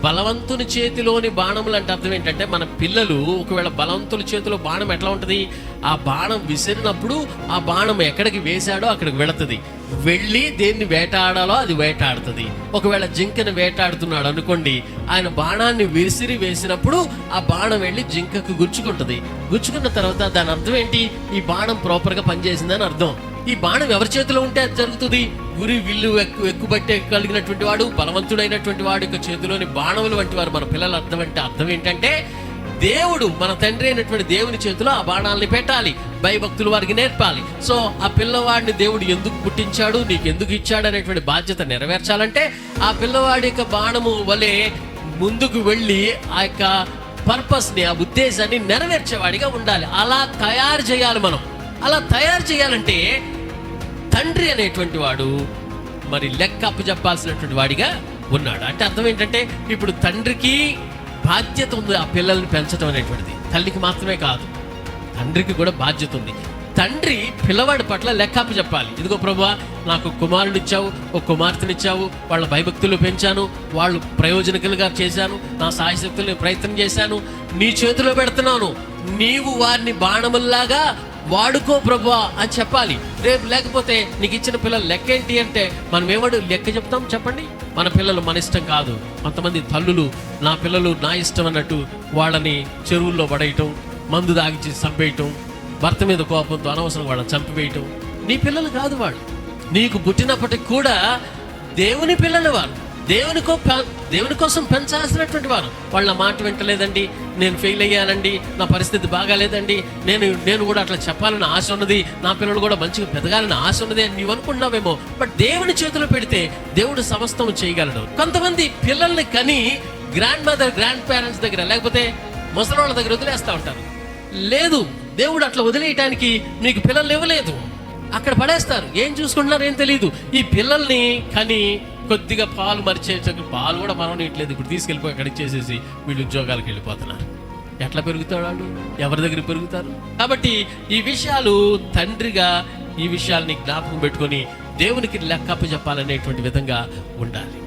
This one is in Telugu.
బలవంతుని చేతిలోని బాణములు అంటే అర్థం ఏంటంటే, మన పిల్లలు ఒకవేళ బలవంతుల చేతిలో బాణం ఎట్లా ఉంటుంది, ఆ బాణం విసిరినప్పుడు ఆ బాణం ఎక్కడికి వేశాడో అక్కడికి వెళుతుంది, వెళ్ళి దేన్ని వేటాడాలో అది వేటాడుతుంది. ఒకవేళ జింకను వేటాడుతున్నాడు అనుకోండి, ఆయన బాణాన్ని వేసినప్పుడు ఆ బాణం వెళ్ళి జింకకు గుచ్చుకుంటుంది. గుచ్చుకున్న తర్వాత దాని అర్థం ఏంటి, ఈ బాణం ప్రాపర్గా పనిచేసిందని అర్థం. ఈ బాణం ఎవరి చేతిలో ఉంటే అది జరుగుతుంది. గురి విల్లు ఎక్కుబట్టే కలిగినటువంటి వాడు, బలవంతుడైనటువంటి వాడి యొక్క చేతిలోని బాణములు వంటి వారు మన పిల్లల అర్థం ఏంటంటే, దేవుడు మన తండ్రి అయినటువంటి దేవుని చేతిలో ఆ బాణాలని పెట్టాలి, భయభక్తులు వారికి నేర్పాలి. సో ఆ పిల్లవాడిని దేవుడు ఎందుకు పుట్టించాడు, నీకు ఎందుకు ఇచ్చాడు అనేటువంటి బాధ్యత నెరవేర్చాలంటే, ఆ పిల్లవాడి యొక్క బాణము వలె ముందుకు వెళ్ళి ఆ యొక్క పర్పస్ని, ఆ ఉద్దేశాన్ని నెరవేర్చేవాడిగా ఉండాలి. అలా తయారు చేయాలి మనం. అలా తయారు చేయాలంటే తండ్రి అనేటువంటి వాడు మరి లెక్క అప్పచెప్పాల్సినటువంటి వాడిగా ఉన్నాడు. అంటే అర్థం ఏంటంటే, ఇప్పుడు తండ్రికి బాధ్యత ఉంది ఆ పిల్లల్ని పెంచడం అనేటువంటిది. తల్లికి మాత్రమే కాదు, తండ్రికి కూడా బాధ్యత ఉంది. తండ్రి పిల్లవాడి పట్ల లెక్క అప్పచెప్పాలి. ఇదిగో ప్రభువా, నాకు కుమారుడు ఇచ్చావు, ఒక కుమార్తెనిచ్చావు, వాళ్ళ భయభక్తులు పెంచాను, వాళ్ళు ప్రయోజనకులుగా చేశాను, నా సాయశక్తులు ప్రయత్నం చేశాను, నీ చేతిలో పెడుతున్నాను, నీవు వారిని బాణముల్లాగా వాడుకో ప్రభువా అని చెప్పాలి. రేపు లేకపోతే నీకు ఇచ్చిన పిల్లలు లెక్క ఏంటి అంటే, మనం ఏమడు లెక్క చెప్తాం చెప్పండి? మన పిల్లలు మన ఇష్టం కాదు. కొంతమంది తల్లులు నా పిల్లలు నా ఇష్టం అన్నట్టు వాళ్ళని చెరువుల్లో పడేయటం, మందు దాగిచ్చి చంపేయటం, భర్త మీద కోపంతో అనవసరం వాళ్ళని చంపివేయటం. నీ పిల్లలు కాదు వాళ్ళు. నీకు పుట్టినప్పటికి కూడా దేవుని పిల్లలు వారు, దేవుని కోసం పెంచాల్సినటువంటి వారు. వాళ్ళ మాట వింటలేదండి, నేను ఫెయిల్ అయ్యానండి, నా పరిస్థితి బాగాలేదండి, నేను కూడా అట్లా చెప్పాలని ఆశ ఉన్నది, నా పిల్లలు కూడా మంచిగా పెరగాలని ఆశ ఉన్నది అని నీవు అనుకున్నావేమో. బట్ దేవుని చేతిలో పెడితే దేవుడు సమస్తం చేయగలడు. కొంతమంది పిల్లల్ని కని గ్రాండ్ మదర్, గ్రాండ్ పేరెంట్స్ దగ్గర, లేకపోతే ముసలోళ్ళ దగ్గర వదిలేస్తూ ఉంటారు. లేదు, దేవుడు అట్లా వదిలేయటానికి మీకు పిల్లలు ఇవ్వలేదు, అక్కడ పడేస్తారు. ఏం చూసుకుంటున్నారు ఏం తెలియదు. ఈ పిల్లల్ని కని కొద్దిగా పాలు మరిచేటప్పుడు పాలు కూడా మనం ఇట్లేదు, ఇప్పుడు తీసుకెళ్ళిపోయి అక్కడికి చేసేసి వీళ్ళు ఉద్యోగాలకు వెళ్ళిపోతున్నారు. ఎట్లా పెరుగుతాడు వాళ్ళు, ఎవరి దగ్గర పెరుగుతారు? కాబట్టి ఈ విషయాలు తండ్రిగా ఈ విషయాల్ని జ్ఞాపకం పెట్టుకొని దేవునికి లెక్క అప్పచెప్పాలనేటువంటి విధంగా ఉండాలి.